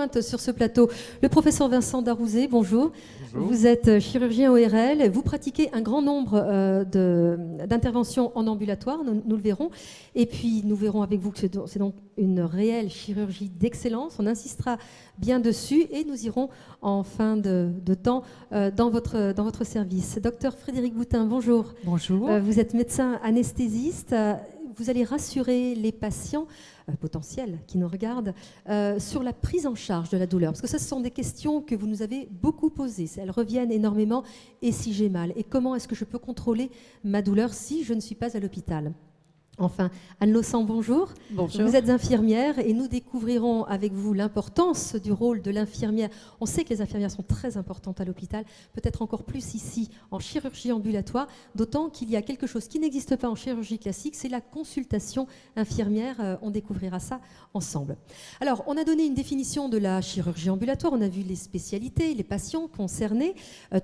rejointe sur ce plateau le professeur Vincent Darouzé. Bonjour. Bonjour. Vous êtes chirurgien ORL. Vous pratiquez un grand nombre d'interventions en ambulatoire, nous le verrons. Et puis, nous verrons avec vous que c'est donc une réelle chirurgie d'excellence. On insistera bien dessus et nous irons en fin de temps dans votre service. Docteur Frédéric Boutin, bonjour. Bonjour. Vous êtes médecin anesthésiste. Vous allez rassurer les patients potentiels qui nous regardent sur la prise en charge de la douleur. Parce que ce sont des questions que vous nous avez beaucoup posées. Elles reviennent énormément. Et si j'ai mal? Et comment est-ce que je peux contrôler ma douleur si je ne suis pas à l'hôpital? Enfin, Anne Laussant, bonjour. Bonjour. Vous êtes infirmière et nous découvrirons avec vous l'importance du rôle de l'infirmière. On sait que les infirmières sont très importantes à l'hôpital, peut-être encore plus ici en chirurgie ambulatoire, d'autant qu'il y a quelque chose qui n'existe pas en chirurgie classique, c'est la consultation infirmière. On découvrira ça ensemble. Alors, on a donné une définition de la chirurgie ambulatoire, on a vu les spécialités, les patients concernés,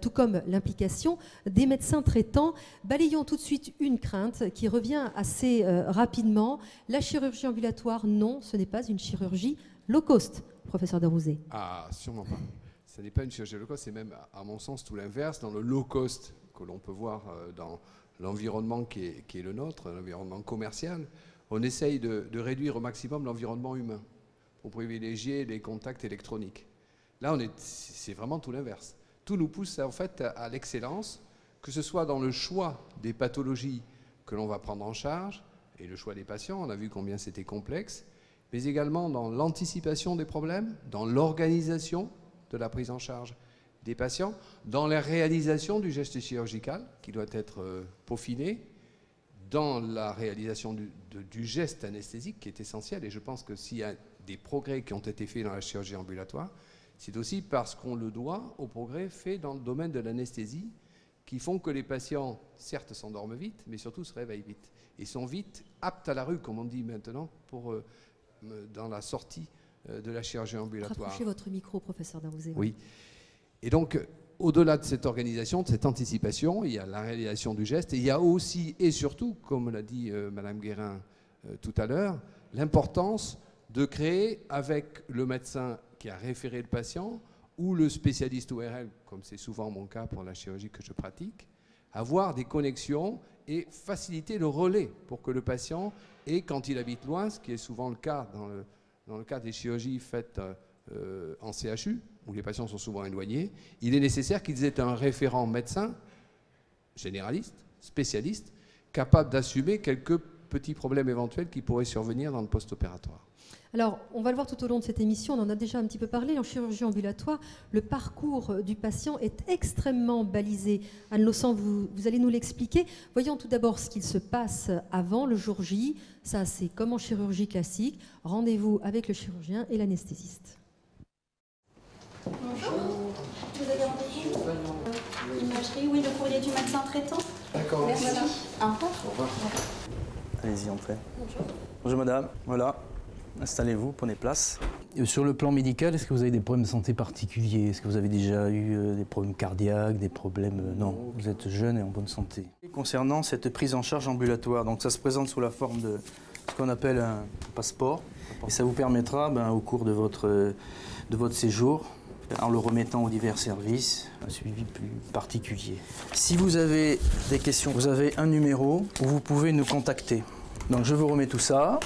tout comme l'implication des médecins traitants. Balayons tout de suite une crainte qui revient assez rapidement. La chirurgie ambulatoire, non, ce n'est pas une chirurgie low cost, professeur Darouzé. Ah, sûrement pas. Ce n'est pas une chirurgie low cost, c'est même, à mon sens, tout l'inverse. Dans le low cost que l'on peut voir dans l'environnement qui est le nôtre, l'environnement commercial, on essaye de réduire au maximum l'environnement humain pour privilégier les contacts électroniques. Là, c'est vraiment tout l'inverse. Tout nous pousse en fait à l'excellence, que ce soit dans le choix des pathologies que l'on va prendre en charge, et le choix des patients, on a vu combien c'était complexe, mais également dans l'anticipation des problèmes, dans l'organisation de la prise en charge des patients, dans la réalisation du geste chirurgical qui doit être peaufiné, dans la réalisation du geste anesthésique qui est essentiel. Et je pense que s'il y a des progrès qui ont été faits dans la chirurgie ambulatoire, c'est aussi parce qu'on le doit aux progrès faits dans le domaine de l'anesthésie qui font que les patients, certes, s'endorment vite, mais surtout se réveillent vite. Et sont vite aptes à la rue, comme on dit maintenant, dans la sortie de la chirurgie ambulatoire. Rapprochez votre micro, professeur Darouzé. Oui. Et donc, au-delà de cette organisation, de cette anticipation, il y a la réalisation du geste, et il y a aussi, et surtout, comme l'a dit Madame Guérin tout à l'heure, l'importance de créer avec le médecin qui a référé le patient, ou le spécialiste ORL, comme c'est souvent mon cas pour la chirurgie que je pratique, avoir des connexions et faciliter le relais pour que le patient ait, quand il habite loin, ce qui est souvent le cas dans le cas des chirurgies faites en CHU, où les patients sont souvent éloignés, il est nécessaire qu'ils aient un référent médecin, généraliste, spécialiste, capable d'assumer quelques petits problèmes éventuels qui pourraient survenir dans le post-opératoire. Alors, on va le voir tout au long de cette émission, on en a déjà un petit peu parlé, en chirurgie ambulatoire, le parcours du patient est extrêmement balisé. Anne Laussant, vous allez nous l'expliquer. Voyons tout d'abord ce qu'il se passe avant le jour J. Ça, c'est comme en chirurgie classique. Rendez-vous avec le chirurgien et l'anesthésiste. Bonjour. Vous avez rendez-vous Imagerie, oui, le courrier du médecin traitant. D'accord. Merci. Au revoir. Au revoir. Allez-y, entrez. Bonjour. Bonjour madame, voilà, installez-vous, prenez place. Sur le plan médical, est-ce que vous avez des problèmes de santé particuliers? Est-ce que vous avez déjà eu des problèmes cardiaques, des problèmes... Non, vous êtes jeune et en bonne santé. Concernant cette prise en charge ambulatoire, donc ça se présente sous la forme de ce qu'on appelle un passeport. Et ça vous permettra, au cours de votre séjour, en le remettant aux divers services, un suivi plus particulier. Si vous avez des questions, vous avez un numéro où vous pouvez nous contacter. Donc je vous remets tout ça.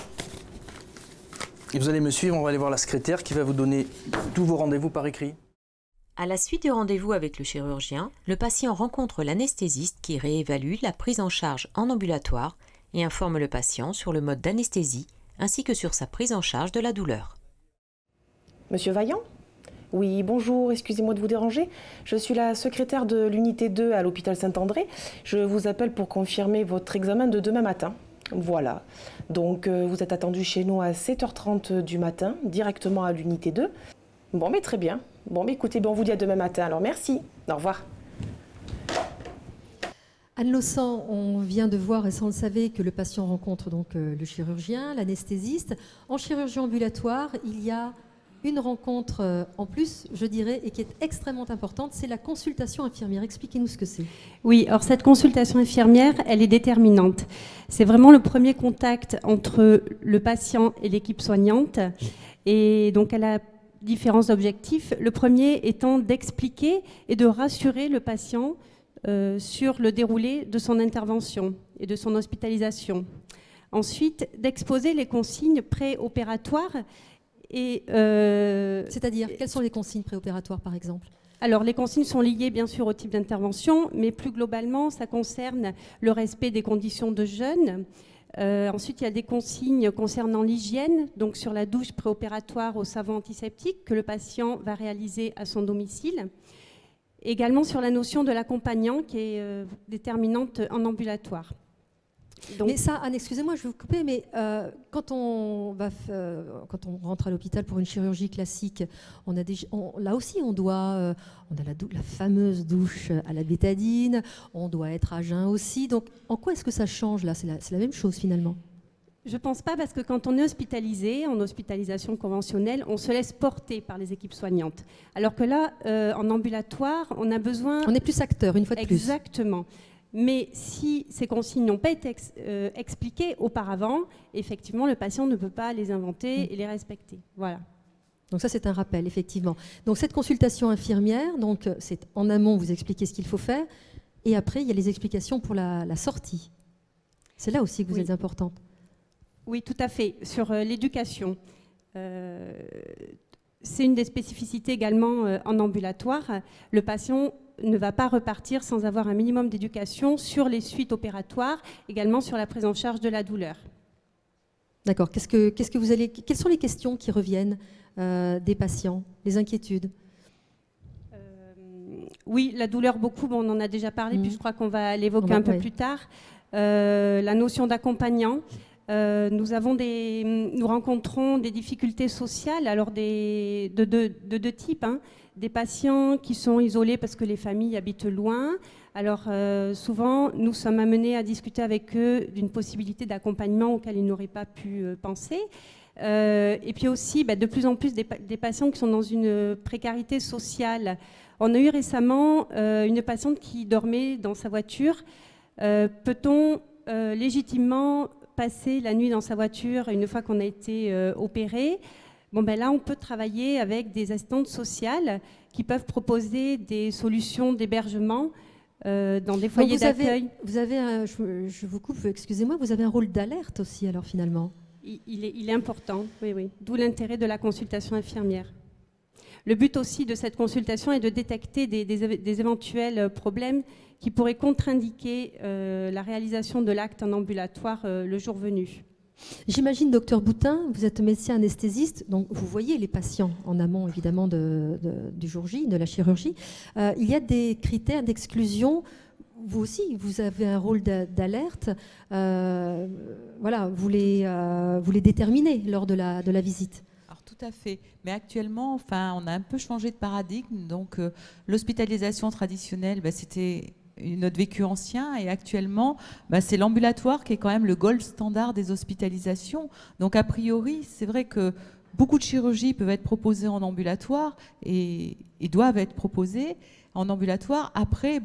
Et vous allez me suivre, on va aller voir la secrétaire qui va vous donner tous vos rendez-vous par écrit. À la suite du rendez-vous avec le chirurgien, le patient rencontre l'anesthésiste qui réévalue la prise en charge en ambulatoire et informe le patient sur le mode d'anesthésie ainsi que sur sa prise en charge de la douleur. Monsieur Vaillant ? Oui, bonjour, excusez-moi de vous déranger. Je suis la secrétaire de l'unité 2 à l'hôpital Saint-André. Je vous appelle pour confirmer votre examen de demain matin. Voilà. Donc, vous êtes attendu chez nous à 7h30 du matin, directement à l'unité 2. Bon, mais très bien. Bon, mais écoutez, on vous dit à demain matin. Alors, merci. Au revoir. Anne Laussant, on vient de voir, et ça on le savait, que le patient rencontre donc le chirurgien, l'anesthésiste. En chirurgie ambulatoire, il y a une rencontre en plus, je dirais, et qui est extrêmement importante, c'est la consultation infirmière. Expliquez-nous ce que c'est. Oui, alors cette consultation infirmière, elle est déterminante. C'est vraiment le premier contact entre le patient et l'équipe soignante. Et donc elle a différents objectifs. Le premier étant d'expliquer et de rassurer le patient sur le déroulé de son intervention et de son hospitalisation. Ensuite, d'exposer les consignes préopératoires. C'est-à-dire, quelles sont les consignes préopératoires, par exemple ? Alors, les consignes sont liées, bien sûr, au type d'intervention, mais plus globalement, ça concerne le respect des conditions de jeûne. Ensuite, il y a des consignes concernant l'hygiène, donc sur la douche préopératoire au savon antiseptique que le patient va réaliser à son domicile. Également sur la notion de l'accompagnant qui est déterminante en ambulatoire. Donc, mais ça, Anne, excusez-moi, je vais vous couper, mais quand on rentre à l'hôpital pour une chirurgie classique, là aussi on a la fameuse douche à la bétadine, on doit être à jeun aussi. Donc en quoi est-ce que ça change là ? C'est la même chose finalement. Je ne pense pas, parce que quand on est hospitalisé, en hospitalisation conventionnelle, on se laisse porter par les équipes soignantes. Alors que là, en ambulatoire, on a besoin... On est plus acteur, une fois de plus. Exactement. Mais si ces consignes n'ont pas été expliquées auparavant, effectivement, le patient ne peut pas les inventer et les respecter. Voilà. Donc ça, c'est un rappel, effectivement. Donc cette consultation infirmière, donc c'est en amont, vous expliquez ce qu'il faut faire, et après, il y a les explications pour la sortie. C'est là aussi que vous êtes importante. Oui, tout à fait. Sur l'éducation, c'est une des spécificités également en ambulatoire. Le patient ne va pas repartir sans avoir un minimum d'éducation sur les suites opératoires, également sur la prise en charge de la douleur. D'accord. Quelles sont les questions qui reviennent des patients, les inquiétudes ? Oui, la douleur, beaucoup, on en a déjà parlé, puis je crois qu'on va l'évoquer un peu plus tard. La notion d'accompagnant. Nous rencontrons des difficultés sociales, alors de deux types. Des patients qui sont isolés parce que les familles habitent loin. Alors souvent, nous sommes amenés à discuter avec eux d'une possibilité d'accompagnement auquel ils n'auraient pas pu penser. Et puis aussi, de plus en plus, des patients qui sont dans une précarité sociale. On a eu récemment une patiente qui dormait dans sa voiture. Peut-on légitimement passer la nuit dans sa voiture une fois qu'on a été opéré ? Là, on peut travailler avec des assistantes sociales qui peuvent proposer des solutions d'hébergement dans des foyers d'accueil. Je vous coupe, excusez-moi, vous avez un rôle d'alerte aussi, alors finalement. Il est important, oui. D'où l'intérêt de la consultation infirmière. Le but aussi de cette consultation est de détecter des éventuels problèmes qui pourraient contre-indiquer la réalisation de l'acte en ambulatoire le jour venu. J'imagine, docteur Boutin, vous êtes médecin anesthésiste, donc vous voyez les patients en amont évidemment du jour J, de la chirurgie. Il y a des critères d'exclusion. Vous aussi, vous avez un rôle d'alerte. Vous les déterminez lors de la visite. Alors, tout à fait. Mais actuellement, on a un peu changé de paradigme. Donc, l'hospitalisation traditionnelle, c'était notre vécu ancien, et actuellement, c'est l'ambulatoire qui est quand même le gold standard des hospitalisations. Donc, a priori, c'est vrai que beaucoup de chirurgies peuvent être proposées en ambulatoire et doivent être proposées en ambulatoire. Après,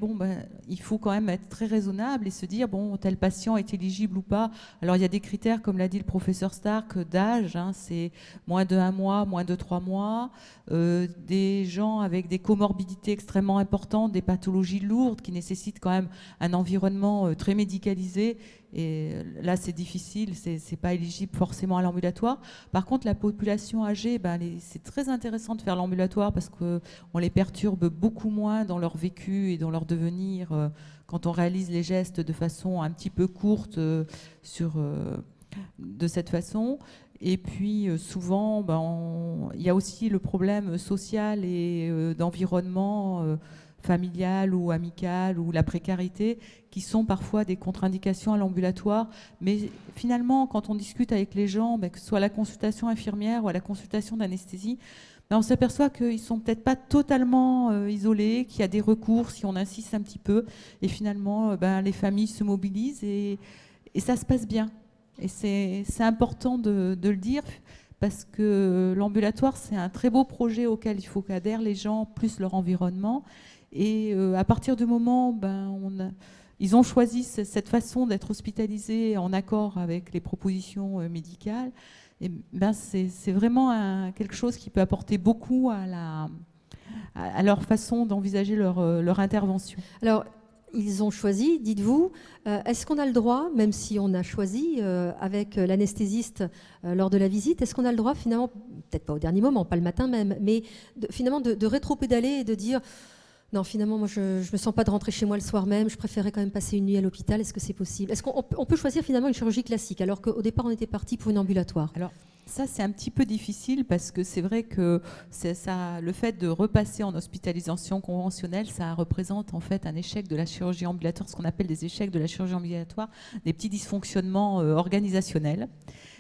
il faut quand même être très raisonnable et se dire, tel patient est éligible ou pas. Alors, il y a des critères, comme l'a dit le professeur Stark, d'âge, c'est moins de 1 mois, moins de 3 mois, des gens avec des comorbidités extrêmement importantes, des pathologies lourdes qui nécessitent quand même un environnement très médicalisé. Et là, c'est difficile, c'est pas éligible forcément à l'ambulatoire. Par contre, la population âgée, c'est très intéressant de faire l'ambulatoire parce qu'on les perturbe beaucoup moins dans leur vécu et dans leur devenir quand on réalise les gestes de façon un petit peu courte de cette façon. Et puis souvent, il y a aussi le problème social et d'environnement familiale ou amicale ou la précarité qui sont parfois des contre-indications à l'ambulatoire. Mais finalement, quand on discute avec les gens, que ce soit à la consultation infirmière ou à la consultation d'anesthésie, on s'aperçoit qu'ils ne sont peut-être pas totalement isolés, qu'il y a des recours si on insiste un petit peu. Et finalement, les familles se mobilisent et ça se passe bien. Et c'est important de le dire parce que l'ambulatoire, c'est un très beau projet auquel il faut qu'adhèrent les gens, plus leur environnement. Et à partir du moment où ils ont choisi cette façon d'être hospitalisés en accord avec les propositions médicales, Et ben c'est vraiment quelque chose qui peut apporter beaucoup à leur façon d'envisager leur intervention. Alors, ils ont choisi, dites-vous, est-ce qu'on a le droit, même si on a choisi avec l'anesthésiste lors de la visite, est-ce qu'on a le droit finalement, peut-être pas au dernier moment, pas le matin même, mais finalement de rétro-pédaler et de dire non, finalement, moi je ne me sens pas de rentrer chez moi le soir même, je préférais quand même passer une nuit à l'hôpital, est-ce que c'est possible? Est-ce qu'on peut choisir finalement une chirurgie classique alors qu'au départ on était parti pour une ambulatoire? Alors, ça, c'est un petit peu difficile parce que c'est vrai que le fait de repasser en hospitalisation conventionnelle, ça représente en fait un échec de la chirurgie ambulatoire, ce qu'on appelle des échecs de la chirurgie ambulatoire, des petits dysfonctionnements organisationnels.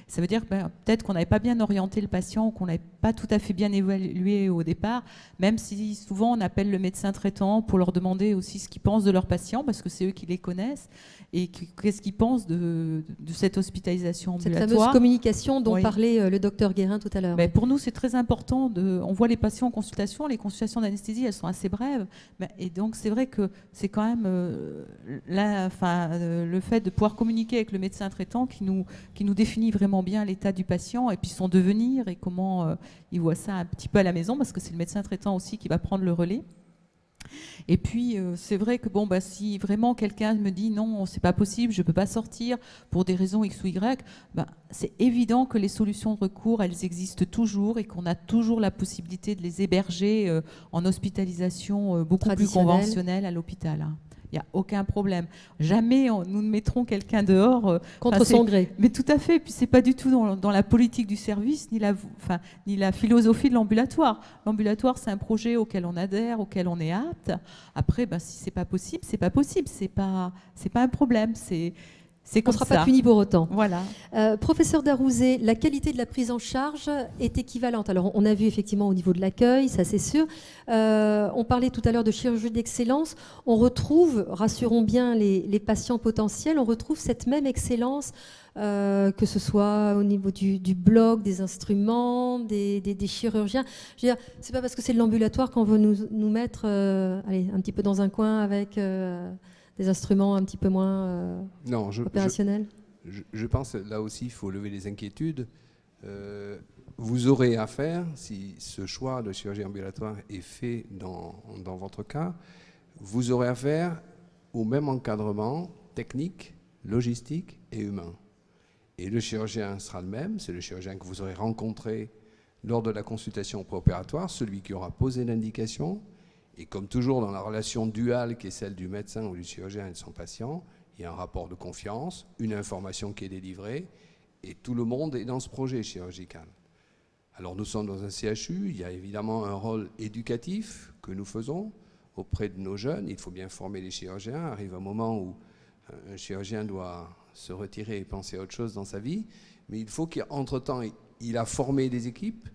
Ça veut dire peut-être qu'on n'avait pas bien orienté le patient ou qu'on n'avait pas tout à fait bien évalué au départ, même si souvent on appelle le médecin traitant pour leur demander aussi ce qu'ils pensent de leurs patients, parce que c'est eux qui les connaissent, et qu'est-ce qu'ils pensent de cette hospitalisation ambulatoire. Cette fameuse communication dont parlait le docteur Guérin tout à l'heure. Pour nous, c'est très important. On voit les patients en consultation, les consultations d'anesthésie, elles sont assez brèves, et donc c'est vrai que c'est quand même le fait de pouvoir communiquer avec le médecin traitant qui nous définit vraiment bien l'état du patient et puis son devenir et comment il voit ça un petit peu à la maison, parce que c'est le médecin traitant aussi qui va prendre le relais. Et puis c'est vrai que si vraiment quelqu'un me dit non, c'est pas possible, je peux pas sortir pour des raisons X ou Y, c'est évident que les solutions de recours, elles existent toujours et qu'on a toujours la possibilité de les héberger en hospitalisation beaucoup plus conventionnelle à l'hôpital. Il n'y a aucun problème. Jamais nous ne mettrons quelqu'un dehors. Contre son gré. Mais tout à fait. Et puis ce n'est pas du tout dans la politique du service ni la philosophie de l'ambulatoire. L'ambulatoire, c'est un projet auquel on adhère, auquel on est apte. Après, si ce n'est pas possible, ce n'est pas possible. Ce n'est pas un problème. On ne sera pas puni pour autant. Voilà. Professeur Darouzé, la qualité de la prise en charge est équivalente. Alors, on a vu effectivement au niveau de l'accueil, ça c'est sûr. On parlait tout à l'heure de chirurgie d'excellence. On retrouve, rassurons bien les patients potentiels, on retrouve cette même excellence, que ce soit au niveau du bloc, des instruments, des chirurgiens. Je veux dire, c'est pas parce que c'est de l'ambulatoire qu'on veut nous mettre un petit peu dans un coin avec... des instruments un petit peu moins opérationnels. Je pense, là aussi, il faut lever les inquiétudes. Vous aurez affaire, si ce choix de chirurgie ambulatoire est fait dans votre cas, vous aurez affaire au même encadrement technique, logistique et humain. Et le chirurgien sera le même, c'est le chirurgien que vous aurez rencontré lors de la consultation préopératoire, celui qui aura posé l'indication. Et comme toujours dans la relation duale qui est celle du médecin ou du chirurgien et de son patient, il y a un rapport de confiance, une information qui est délivrée, et tout le monde est dans ce projet chirurgical. Alors nous sommes dans un CHU, il y a évidemment un rôle éducatif que nous faisons auprès de nos jeunes. Il faut bien former les chirurgiens. Arrive un moment où un chirurgien doit se retirer et penser à autre chose dans sa vie, mais il faut qu'entre-temps, il a formé des équipes,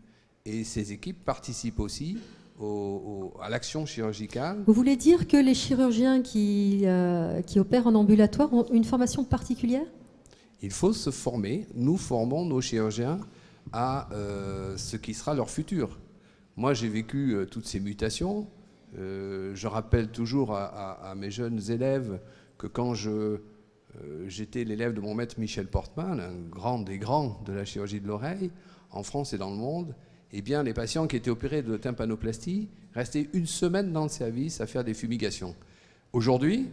et ces équipes participent aussi à l'action chirurgicale. Vous voulez dire que les chirurgiens qui opèrent en ambulatoire ont une formation particulière? Il faut se former. Nous formons nos chirurgiens à ce qui sera leur futur. Moi, j'ai vécu toutes ces mutations. Je rappelle toujours à mes jeunes élèves que quand j'étais l'élève de mon maître Michel Portman, un grand des grands de la chirurgie de l'oreille, en France et dans le monde, eh bien, les patients qui étaient opérés de tympanoplastie restaient une semaine dans le service à faire des fumigations. Aujourd'hui,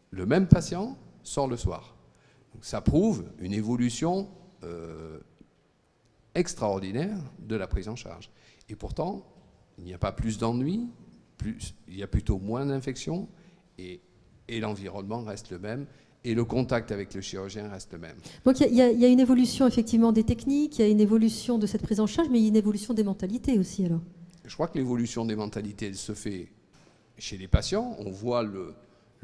le même patient sort le soir. Donc, ça prouve une évolution extraordinaire de la prise en charge. Et pourtant, il n'y a pas plus d'ennuis, il y a plutôt moins d'infections, et l'environnement reste le même. Et le contact avec le chirurgien reste le même. Donc il y a une évolution effectivement des techniques, il y a une évolution de cette prise en charge, mais il y a une évolution des mentalités aussi alors. Je crois que l'évolution des mentalités, elle se fait chez les patients. On voit le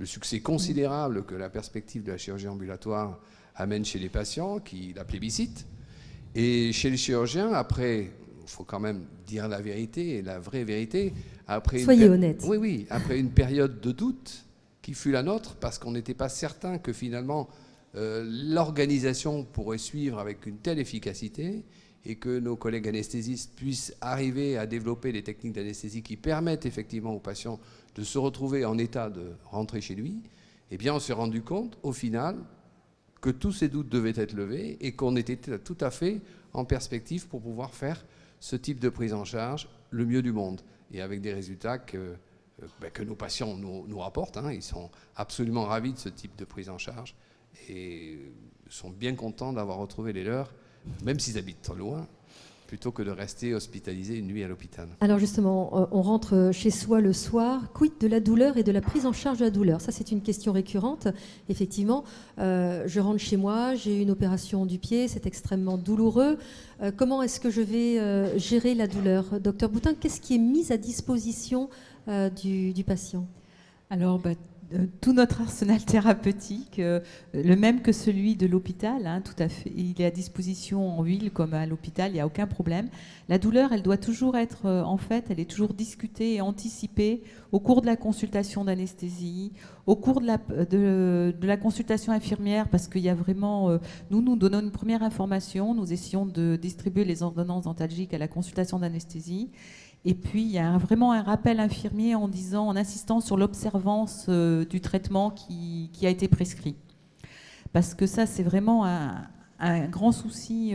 succès considérable que la perspective de la chirurgie ambulatoire amène chez les patients, qui la plébiscitent. Et chez les chirurgiens, après, il faut quand même dire la vérité et la vraie vérité. Soyez honnête. Oui, après une période de doute qui fut la nôtre, parce qu'on n'était pas certain que finalement l'organisation pourrait suivre avec une telle efficacité et que nos collègues anesthésistes puissent arriver à développer des techniques d'anesthésie qui permettent effectivement aux patients de se retrouver en état de rentrer chez lui. Eh bien, on s'est rendu compte, au final, que tous ces doutes devaient être levés et qu'on était tout à fait en perspective pour pouvoir faire ce type de prise en charge le mieux du monde et avec des résultats que nos patients nous rapportent. Hein. Ils sont absolument ravis de ce type de prise en charge et sont bien contents d'avoir retrouvé les leurs, même s'ils habitent loin, plutôt que de rester hospitalisés une nuit à l'hôpital. Alors justement, on rentre chez soi le soir. Quid de la douleur et de la prise en charge de la douleur? Ça, c'est une question récurrente. Effectivement, je rentre chez moi, j'ai une opération du pied, c'est extrêmement douloureux. Comment est-ce que je vais gérer la douleur? Docteur Boutin, qu'est-ce qui est mis à disposition du patient? Alors, tout notre arsenal thérapeutique, le même que celui de l'hôpital, hein, tout à fait. Il est à disposition en ville comme à l'hôpital, il n'y a aucun problème. La douleur, elle doit toujours être, en fait, elle est toujours discutée et anticipée au cours de la consultation d'anesthésie, au cours de la consultation infirmière, parce qu'il y a vraiment, nous donnons une première information, nous essayons de distribuer les ordonnances dentalgiques à la consultation d'anesthésie. Et puis, il y a vraiment un rappel infirmier en insistant sur l'observance du traitement qui a été prescrit. Parce que ça, c'est vraiment un grand souci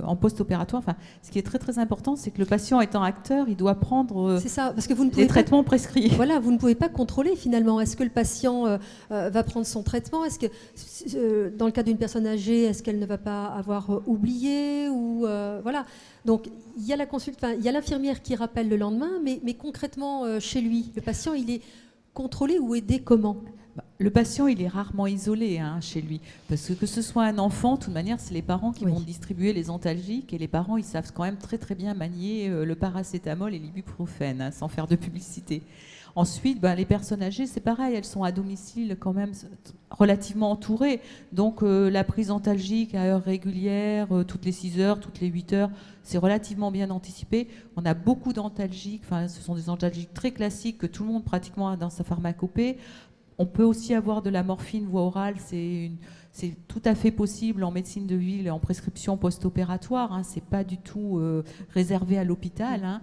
en post-opératoire. Enfin, ce qui est très, très important, c'est que le patient étant acteur, il doit prendre parce que vous ne pouvez les traitements prescrits. Voilà, vous ne pouvez pas contrôler finalement. Est-ce que le patient va prendre son traitement? Est-ce que, dans le cas d'une personne âgée, est-ce qu'elle ne va pas avoir oublié ou voilà. Donc, il y a l'infirmière qui rappelle le lendemain, mais concrètement, chez lui, le patient, il est contrôlé ou aidé comment? Le patient, il est rarement isolé chez lui. Parce que ce soit un enfant, de toute manière, c'est les parents qui vont distribuer les antalgiques. Et les parents, ils savent quand même très, très bien manier le paracétamol et l'ibuprofène, sans faire de publicité. Ensuite, les personnes âgées, c'est pareil, elles sont à domicile quand même relativement entourées. Donc la prise antalgique à heure régulière, toutes les 6 heures, toutes les 8 heures, c'est relativement bien anticipé. On a beaucoup d'antalgiques, ce sont des antalgiques très classiques que tout le monde pratiquement a dans sa pharmacopée. On peut aussi avoir de la morphine voie orale, c'est tout à fait possible en médecine de ville et en prescription post-opératoire. Hein, c'est pas du tout réservé à l'hôpital. Hein.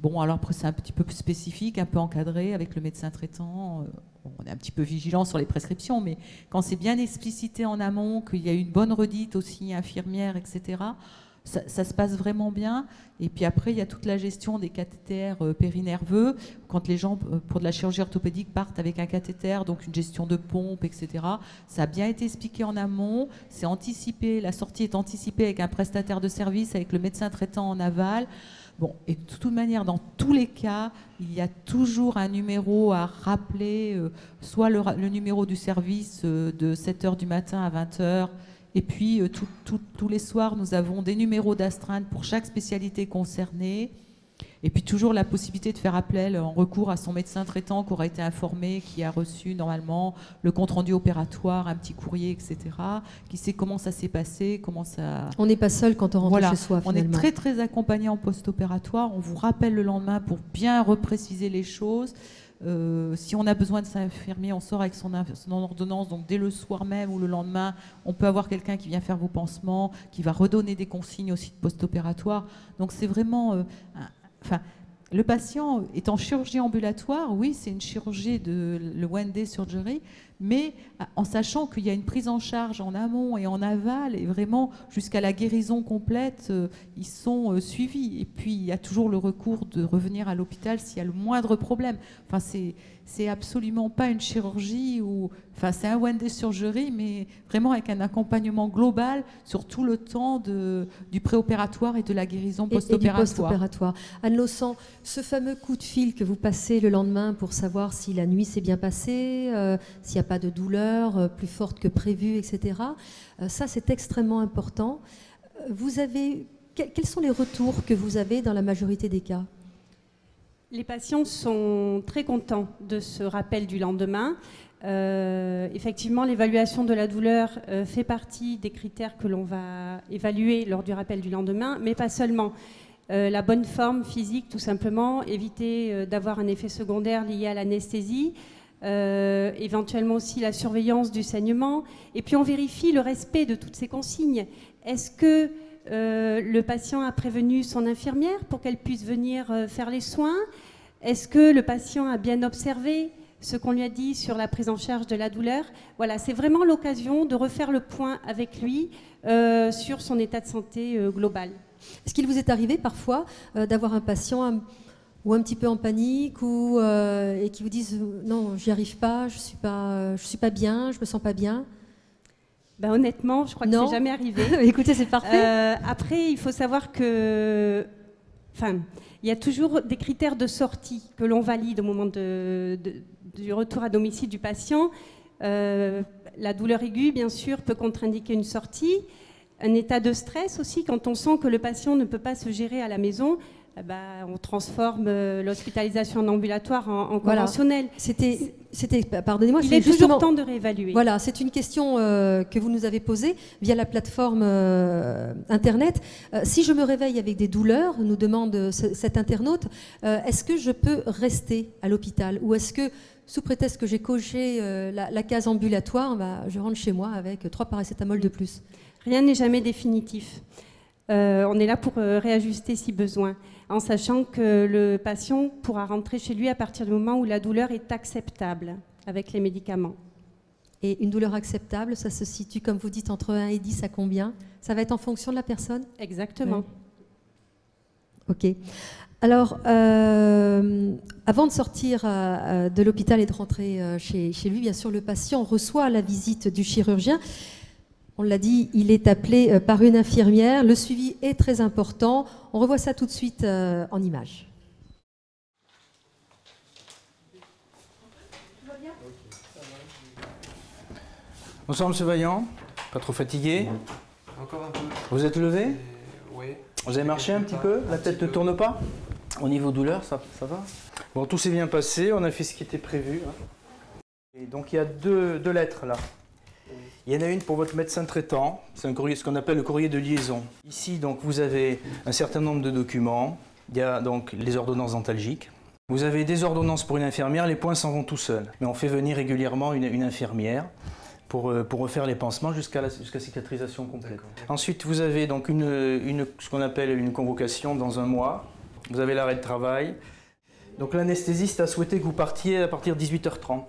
Bon, alors après c'est un petit peu plus spécifique, un peu encadré avec le médecin traitant. On est un petit peu vigilant sur les prescriptions, mais quand c'est bien explicité en amont, qu'il y a une bonne redite aussi infirmière, etc., ça se passe vraiment bien. Et puis après, il y a toute la gestion des cathéters périnerveux. Quand les gens, pour de la chirurgie orthopédique, partent avec un cathéter, donc une gestion de pompe, etc. Ça a bien été expliqué en amont. C'est anticipé. La sortie est anticipée avec un prestataire de service, avec le médecin traitant en aval. Bon, et de toute manière, dans tous les cas, il y a toujours un numéro à rappeler, soit le numéro du service de 7h du matin à 20h. Et puis, tous les soirs, nous avons des numéros d'astreinte pour chaque spécialité concernée. Et puis, toujours la possibilité de faire appel en recours à son médecin traitant qui aura été informé, qui a reçu normalement le compte-rendu opératoire, un petit courrier, etc., qui sait comment ça s'est passé, comment ça... On n'est pas seul quand on rentre chez soi, finalement. On est très, très accompagné en post-opératoire. On vous rappelle le lendemain pour bien repréciser les choses. Si on a besoin de cet infirmier, on sort avec son ordonnance, donc dès le soir même ou le lendemain, on peut avoir quelqu'un qui vient faire vos pansements, qui va redonner des consignes aussi de post-opératoire. Donc c'est vraiment... le patient est en chirurgie ambulatoire, oui, c'est une chirurgie le one day surgery, mais en sachant qu'il y a une prise en charge en amont et en aval, et vraiment jusqu'à la guérison complète, ils sont suivis. Et puis il y a toujours le recours de revenir à l'hôpital s'il y a le moindre problème. Enfin, c'est absolument pas une chirurgie c'est un one day surgery, mais vraiment avec un accompagnement global sur tout le temps du préopératoire et de la guérison post-opératoire. Et du post-opératoire. Anne Laussant, ce fameux coup de fil que vous passez le lendemain pour savoir si la nuit s'est bien passée, s'il n'y a pas de douleur plus forte que prévu, etc. Ça, c'est extrêmement important. Quels sont les retours que vous avez dans la majorité des cas? Les patients sont très contents de ce rappel du lendemain. Effectivement, l'évaluation de la douleur fait partie des critères que l'on va évaluer lors du rappel du lendemain, mais pas seulement. La bonne forme physique, tout simplement, éviter d'avoir un effet secondaire lié à l'anesthésie, éventuellement aussi la surveillance du saignement, et puis on vérifie le respect de toutes ces consignes. Est-ce que le patient a prévenu son infirmière pour qu'elle puisse venir faire les soins? Est-ce que le patient a bien observé ce qu'on lui a dit sur la prise en charge de la douleur. Voilà, c'est vraiment l'occasion de refaire le point avec lui sur son état de santé global. Est-ce qu'il vous est arrivé parfois d'avoir un patient ou un petit peu en panique et qui vous disent non, j'y arrive pas, je suis pas bien, je me sens pas bien? Ben, honnêtement, je crois que c'est jamais arrivé. Écoutez, c'est parfait. Après, il faut savoir que, il y a toujours des critères de sortie que l'on valide au moment du retour à domicile du patient. La douleur aiguë, bien sûr, peut contre-indiquer une sortie. Un état de stress aussi, quand on sent que le patient ne peut pas se gérer à la maison, on transforme l'hospitalisation en ambulatoire en conventionnel. Pardonnez-moi, il est toujours temps de réévaluer. Voilà, c'est une question que vous nous avez posée via la plateforme Internet. Si je me réveille avec des douleurs, nous demande cet internaute, est-ce que je peux rester à l'hôpital? Ou est-ce que, sous prétexte que j'ai coché la case ambulatoire, je rentre chez moi avec 3 paracétamol de plus? Rien n'est jamais définitif. On est là pour réajuster si besoin, en sachant que le patient pourra rentrer chez lui à partir du moment où la douleur est acceptable avec les médicaments. Et une douleur acceptable, ça se situe, comme vous dites, entre 1 et 10 à combien? Ça va être en fonction de la personne? Exactement. Ouais. Ok. Alors, avant de sortir de l'hôpital et de rentrer chez lui, bien sûr, le patient reçoit la visite du chirurgien. On l'a dit, il est appelé par une infirmière. Le suivi est très important. On revoit ça tout de suite en images. Bonsoir, monsieur Vaillant. Pas trop fatigué? Encore un peu. Vous êtes levé? Oui. Vous avez marché un petit peu? La tête ne tourne pas? Au niveau douleur, ça va? Bon, tout s'est bien passé. On a fait ce qui était prévu. Et donc, il y a deux lettres là. Il y en a une pour votre médecin traitant, c'est un courrier, ce qu'on appelle le courrier de liaison. Ici, donc, vous avez un certain nombre de documents. Il y a donc les ordonnances dentalgiques. Vous avez des ordonnances pour une infirmière, les points s'en vont tout seuls. Mais on fait venir régulièrement une infirmière pour refaire les pansements jusqu'à cicatrisation complète. Ensuite, vous avez donc ce qu'on appelle une convocation dans un mois. Vous avez l'arrêt de travail. Donc l'anesthésiste a souhaité que vous partiez à partir de 18h30.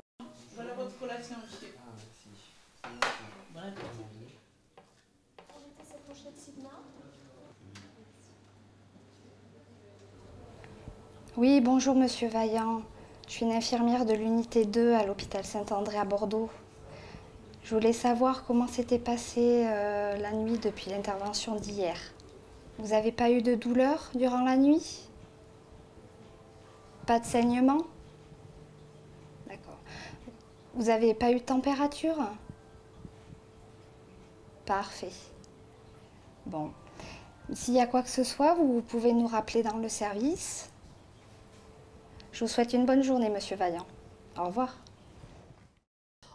Oui, bonjour Monsieur Vaillant. Je suis une infirmière de l'unité 2 à l'hôpital Saint-André à Bordeaux. Je voulais savoir comment s'était passée la nuit depuis l'intervention d'hier. Vous n'avez pas eu de douleur durant la nuit? Pas de saignement? D'accord. Vous n'avez pas eu de température? Parfait. Bon. S'il y a quoi que ce soit, vous pouvez nous rappeler dans le service. Je vous souhaite une bonne journée, Monsieur Vaillant. Au revoir.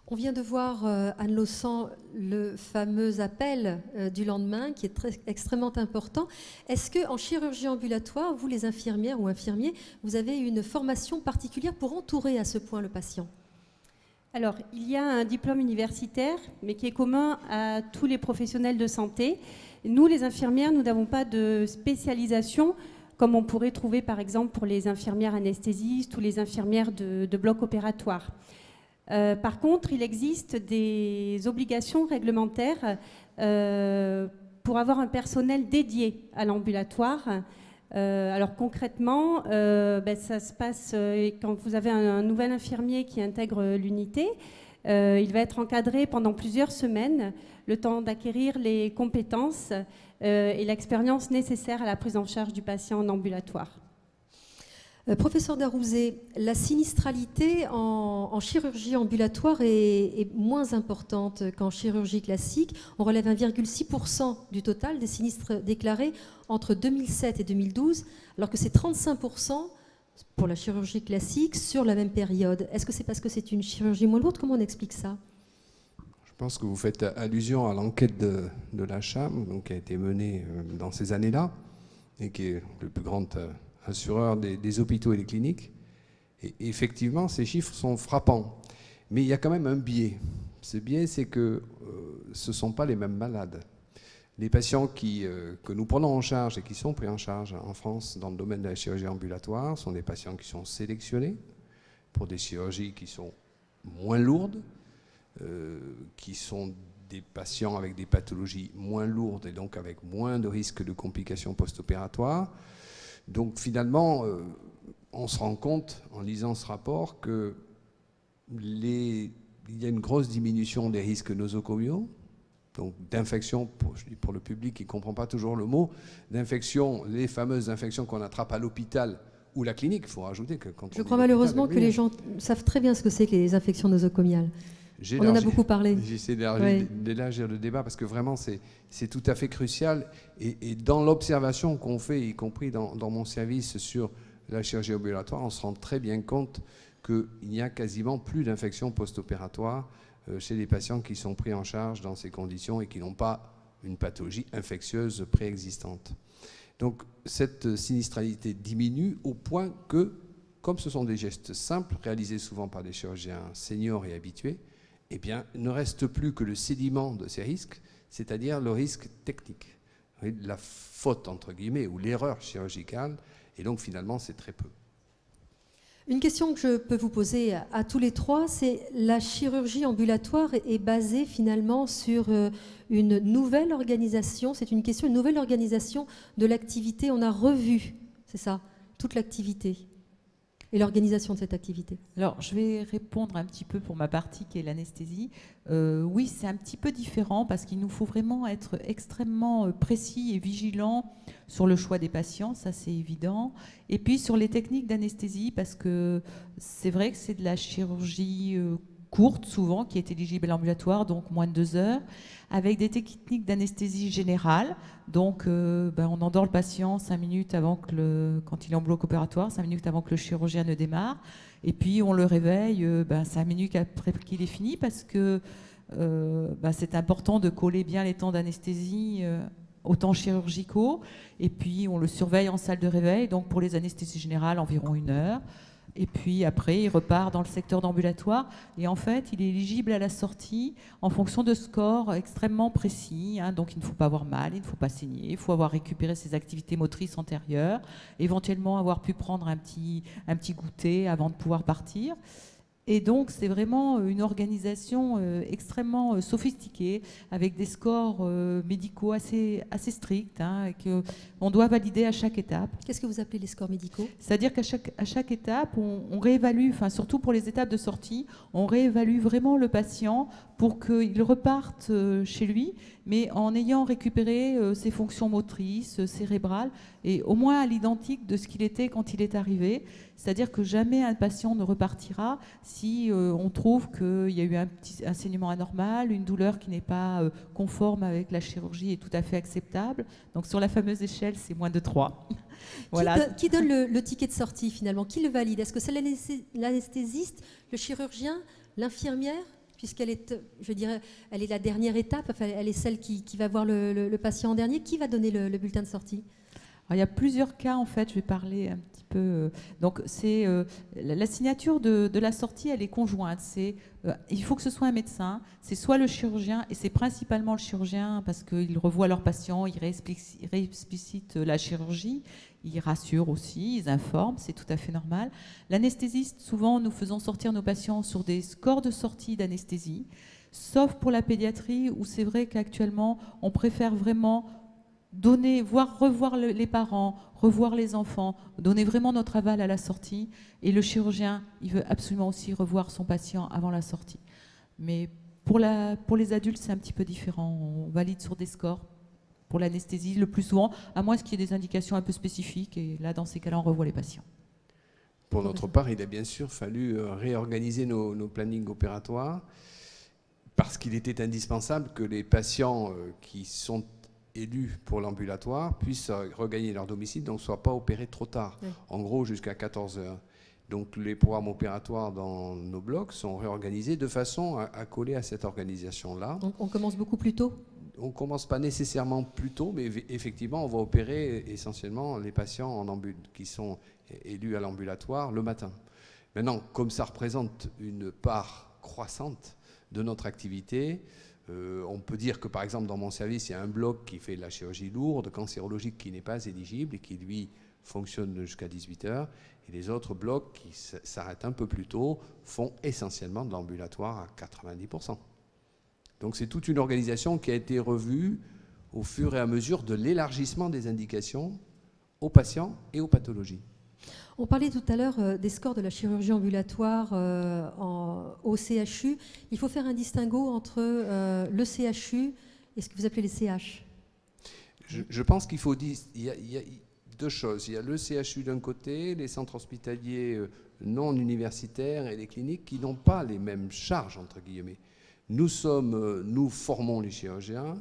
On vient de voir, Anne Laussant, le fameux appel du lendemain qui est extrêmement important. Est-ce qu'en chirurgie ambulatoire, vous les infirmières ou infirmiers, vous avez une formation particulière pour entourer à ce point le patient? Alors, il y a un diplôme universitaire, mais qui est commun à tous les professionnels de santé. Nous, les infirmières, nous n'avons pas de spécialisation, comme on pourrait trouver par exemple pour les infirmières anesthésistes ou les infirmières de bloc opératoire. Par contre, il existe des obligations réglementaires pour avoir un personnel dédié à l'ambulatoire. Alors concrètement, ça se passe quand vous avez un nouvel infirmier qui intègre l'unité. Il va être encadré pendant plusieurs semaines, le temps d'acquérir les compétences et l'expérience nécessaire à la prise en charge du patient en ambulatoire. Professeur Darouzé, la sinistralité en chirurgie ambulatoire est moins importante qu'en chirurgie classique. On relève 1,6% du total des sinistres déclarés entre 2007 et 2012, alors que c'est 35% pour la chirurgie classique sur la même période. Est-ce que c'est parce que c'est une chirurgie moins lourde? Comment on explique ça? Je pense que vous faites allusion à l'enquête de la CHAM, donc, qui a été menée dans ces années-là, et qui est le plus grand assureur des hôpitaux et des cliniques. Et effectivement, ces chiffres sont frappants. Mais il y a quand même un biais. Ce biais, c'est que ce ne sont pas les mêmes malades. Les patients que nous prenons en charge et qui sont pris en charge en France dans le domaine de la chirurgie ambulatoire sont des patients qui sont sélectionnés, pour des chirurgies qui sont moins lourdes, qui sont des patients avec des pathologies moins lourdes et donc avec moins de risques de complications post-opératoires. Donc finalement, on se rend compte en lisant ce rapport que il y a une grosse diminution des risques nosocomiaux, donc d'infection, je dis pour le public qui ne comprend pas toujours le mot, d'infection, les fameuses infections qu'on attrape à l'hôpital ou la clinique. Il faut rajouter que quand je crois malheureusement que les gens savent très bien ce que c'est que les infections nosocomiales. On en a beaucoup parlé. J'essaie d'élargir le débat parce que vraiment c'est tout à fait crucial. Et dans l'observation qu'on fait, y compris dans mon service sur la chirurgie ambulatoire, on se rend très bien compte qu'il n'y a quasiment plus d'infections post-opératoires chez les patients qui sont pris en charge dans ces conditions et qui n'ont pas une pathologie infectieuse préexistante. Donc cette sinistralité diminue au point que, comme ce sont des gestes simples, réalisés souvent par des chirurgiens seniors et habitués, eh bien, il ne reste plus que le sédiment de ces risques, c'est-à-dire le risque technique, la faute, entre guillemets, ou l'erreur chirurgicale, et donc finalement, c'est très peu. Une question que je peux vous poser à tous les trois, c'est la chirurgie ambulatoire est basée finalement sur une nouvelle organisation, c'est une question, une nouvelle organisation de l'activité. On a revu, c'est ça, toute l'activité et l'organisation de cette activité. Alors, je vais répondre un petit peu pour ma partie qui est l'anesthésie. Oui, c'est un petit peu différent parce qu'il nous faut vraiment être extrêmement précis et vigilant sur le choix des patients, ça c'est évident. Et puis sur les techniques d'anesthésie, parce que c'est vrai que c'est de la chirurgie courte souvent qui est éligible à l'ambulatoire, donc moins de 2 heures, avec des techniques d'anesthésie générale. Donc on endort le patient 5 minutes avant quand il est en bloc opératoire, 5 minutes avant que le chirurgien ne démarre. Et puis on le réveille 5 minutes après qu'il est fini parce que c'est important de coller bien les temps d'anesthésie aux temps chirurgicaux. Et puis on le surveille en salle de réveil, donc pour les anesthésies générales environ 1 heure. Et puis après, il repart dans le secteur d'ambulatoire. Et en fait, il est éligible à la sortie en fonction de scores extrêmement précis. Donc il ne faut pas avoir mal, il ne faut pas saigner, il faut avoir récupéré ses activités motrices antérieures, éventuellement avoir pu prendre un petit goûter avant de pouvoir partir. Et donc, c'est vraiment une organisation extrêmement sophistiquée, avec des scores médicaux assez stricts, qu'on doit valider à chaque étape. Qu'est-ce que vous appelez les scores médicaux ? C'est-à-dire qu'à chaque étape, on réévalue, surtout pour les étapes de sortie, on réévalue vraiment le patient pour qu'il reparte chez lui, mais en ayant récupéré ses fonctions motrices, cérébrales, et au moins à l'identique de ce qu'il était quand il est arrivé. C'est-à-dire que jamais un patient ne repartira si on trouve qu'il y a eu un saignement anormal, une douleur qui n'est pas conforme avec la chirurgie et tout à fait acceptable. Donc sur la fameuse échelle, c'est moins de 3. Voilà. Qui donne le ticket de sortie finalement ? Qui le valide ? Est-ce que c'est l'anesthésiste, le chirurgien, l'infirmière ? Puisqu'elle est, je dirais, elle est la dernière étape, enfin, elle est celle qui va voir le patient en dernier. Qui va donner le bulletin de sortie ? Alors, il y a plusieurs cas, en fait, je vais parler un petit peu. Donc, c'est la signature de la sortie, elle est conjointe. Il faut que ce soit un médecin, c'est soit le chirurgien, et c'est principalement le chirurgien parce qu'ils revoient leurs patients, ils réexplicitent la chirurgie, ils rassurent aussi, ils informent, c'est tout à fait normal. L'anesthésiste, souvent, nous faisons sortir nos patients sur des scores de sortie d'anesthésie, sauf pour la pédiatrie, où c'est vrai qu'actuellement, on préfère vraiment revoir les parents, revoir les enfants, donner vraiment notre aval à la sortie. Et le chirurgien, il veut absolument aussi revoir son patient avant la sortie. Mais pour les adultes, c'est un petit peu différent. On valide sur des scores pour l'anesthésie le plus souvent, à moins qu'il y ait des indications un peu spécifiques. Et là, dans ces cas-là, on revoit les patients. Pour notre part, il a bien sûr fallu réorganiser nos plannings opératoires parce qu'il était indispensable que les patients qui sont élus pour l'ambulatoire puissent regagner leur domicile, donc ne soient pas opérés trop tard, oui. En gros jusqu'à 14 heures. Donc les programmes opératoires dans nos blocs sont réorganisés de façon à coller à cette organisation-là. Donc on commence beaucoup plus tôt ? On ne commence pas nécessairement plus tôt, mais effectivement on va opérer essentiellement les patients qui sont élus à l'ambulatoire le matin. Maintenant, comme ça représente une part croissante de notre activité, on peut dire que par exemple dans mon service, il y a un bloc qui fait de la chirurgie lourde, cancérologique, qui n'est pas éligible et qui lui fonctionnent jusqu'à 18 h, et les autres blocs qui s'arrêtent un peu plus tôt font essentiellement de l'ambulatoire à 90%. Donc c'est toute une organisation qui a été revue au fur et à mesure de l'élargissement des indications aux patients et aux pathologies. On parlait tout à l'heure des scores de la chirurgie ambulatoire au CHU. Il faut faire un distinguo entre le CHU et ce que vous appelez les CH. Je pense qu'il faut dire... Il y a deux choses. Il y a le CHU d'un côté, les centres hospitaliers non universitaires et les cliniques qui n'ont pas les mêmes charges, entre guillemets. Nous formons les chirurgiens,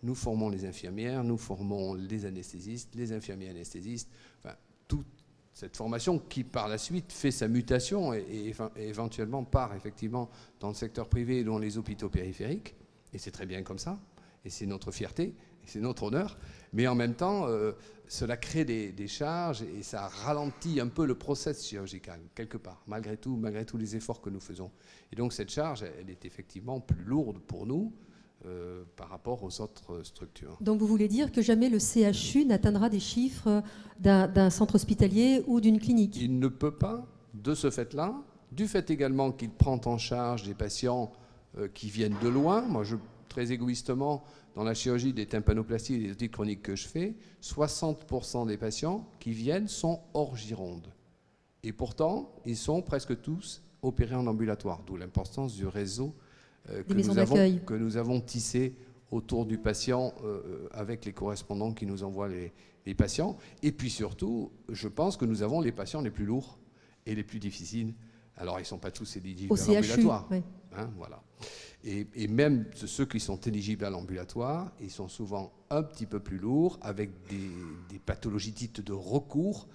nous formons les infirmières, nous formons les anesthésistes, les infirmiers anesthésistes, enfin, toute cette formation qui, par la suite, fait sa mutation et éventuellement part effectivement dans le secteur privé et dans les hôpitaux périphériques. Et c'est très bien comme ça. Et c'est notre fierté, et c'est notre honneur. Mais en même temps, cela crée des charges et ça ralentit un peu le process chirurgical, quelque part, malgré tous les efforts que nous faisons. Et donc cette charge, elle est effectivement plus lourde pour nous par rapport aux autres structures. Donc vous voulez dire que jamais le CHU n'atteindra des chiffres d'un centre hospitalier ou d'une clinique? Il ne peut pas, de ce fait-là, du fait également qu'il prend en charge des patients qui viennent de loin. Moi, très égoïstement, dans la chirurgie des tympanoplasties et des otites chroniques que je fais, 60% des patients qui viennent sont hors Gironde. Et pourtant, ils sont presque tous opérés en ambulatoire, d'où l'importance du réseau que nous avons tissé autour du patient avec les correspondants qui nous envoient les patients. Et puis surtout, je pense que nous avons les patients les plus lourds et les plus difficiles. Alors, ils ne sont pas tous éligibles à l'ambulatoire. Oui. Hein, voilà. Et même ceux qui sont éligibles à l'ambulatoire, ils sont souvent un petit peu plus lourds, avec des pathologies dites de recours,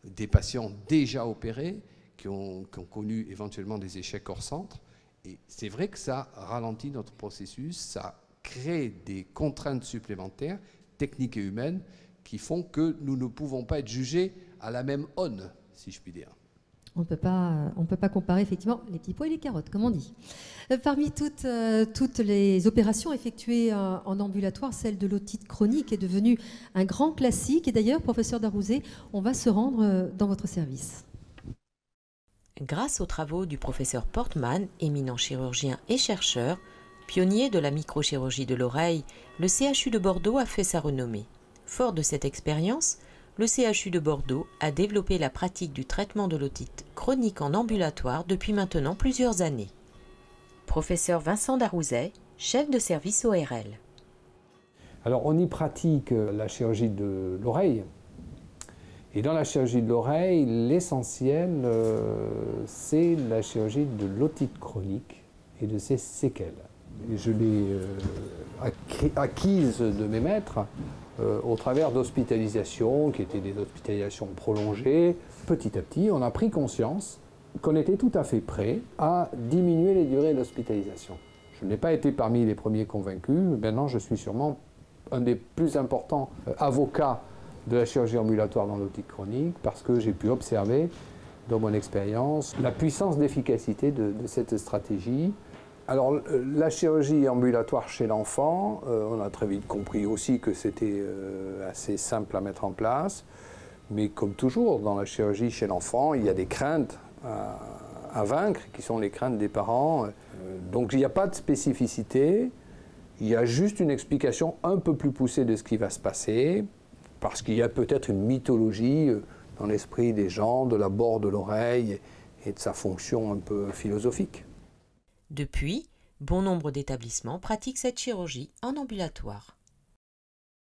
des patients déjà opérés, qui ont connu éventuellement des échecs hors centre. Et c'est vrai que ça ralentit notre processus, ça crée des contraintes supplémentaires, techniques et humaines, qui font que nous ne pouvons pas être jugés à la même aune, si je puis dire. On ne peut pas comparer effectivement les petits pois et les carottes, comme on dit. Parmi toutes les opérations effectuées en ambulatoire, celle de l'otite chronique est devenue un grand classique. Et d'ailleurs, professeur Darouzé, on va se rendre dans votre service. Grâce aux travaux du professeur Portman, éminent chirurgien et chercheur, pionnier de la microchirurgie de l'oreille, le CHU de Bordeaux a fait sa renommée. Fort de cette expérience, le CHU de Bordeaux a développé la pratique du traitement de l'otite chronique en ambulatoire depuis maintenant plusieurs années. Professeur Vincent Darouzet, chef de service ORL. Alors on y pratique la chirurgie de l'oreille. Et dans la chirurgie de l'oreille, l'essentiel, c'est la chirurgie de l'otite chronique et de ses séquelles. Et je l'ai acquise de mes maîtres au travers d'hospitalisations qui étaient des hospitalisations prolongées. Petit à petit, on a pris conscience qu'on était tout à fait prêt à diminuer les durées d'hospitalisation. Je n'ai pas été parmi les premiers convaincus. Maintenant, je suis sûrement un des plus importants avocats de la chirurgie ambulatoire dans l'otite chronique parce que j'ai pu observer dans mon expérience la puissance d'efficacité de cette stratégie. Alors la chirurgie ambulatoire chez l'enfant, on a très vite compris aussi que c'était assez simple à mettre en place, mais comme toujours dans la chirurgie chez l'enfant, il y a des craintes à vaincre qui sont les craintes des parents. Donc il n'y a pas de spécificité, il y a juste une explication un peu plus poussée de ce qui va se passer, parce qu'il y a peut-être une mythologie dans l'esprit des gens de l'abord de l'oreille et de sa fonction un peu philosophique. Depuis, bon nombre d'établissements pratiquent cette chirurgie en ambulatoire.